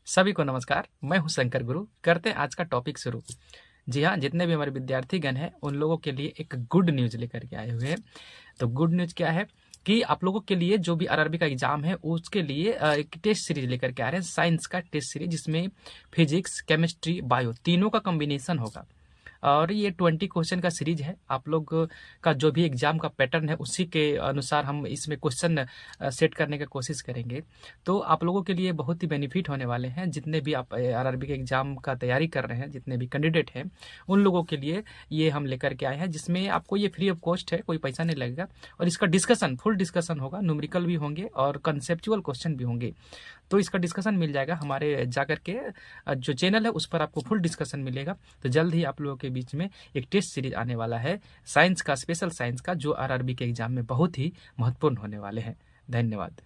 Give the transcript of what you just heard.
सभी को नमस्कार। मैं हूं शंकर गुरु। करते हैं आज का टॉपिक शुरू। जी हाँ, जितने भी हमारे विद्यार्थीगण हैं उन लोगों के लिए एक गुड न्यूज लेकर के आए हुए हैं। तो गुड न्यूज क्या है कि आप लोगों के लिए जो भी आरआरबी का एग्जाम है उसके लिए एक टेस्ट सीरीज लेकर के आ रहे हैं, साइंस का टेस्ट सीरीज, जिसमें फिजिक्स, केमिस्ट्री, बायो तीनों का कॉम्बिनेशन होगा। और ये 20 क्वेश्चन का सीरीज है। आप लोग का जो भी एग्जाम का पैटर्न है उसी के अनुसार हम इसमें क्वेश्चन सेट करने की कोशिश करेंगे। तो आप लोगों के लिए बहुत ही बेनिफिट होने वाले हैं। जितने भी आप आरआरबी के एग्जाम का तैयारी कर रहे हैं, जितने भी कैंडिडेट हैं, उन लोगों के लिए ये हम लेकर के आए हैं, जिसमें आपको ये फ्री ऑफ कॉस्ट है, कोई पैसा नहीं लगेगा। और इसका डिस्कशन, फुल डिस्कशन होगा, न्यूमेरिकल भी होंगे और कंसेप्चुअल क्वेश्चन भी होंगे। तो इसका डिस्कशन मिल जाएगा हमारे जाकर के जो चैनल है उस पर आपको फुल डिस्कशन मिलेगा। तो जल्द ही आप लोगों के बीच में एक टेस्ट सीरीज आने वाला है साइंस का, स्पेशल साइंस का, जो आरआरबी के एग्जाम में बहुत ही महत्वपूर्ण होने वाले हैं। धन्यवाद।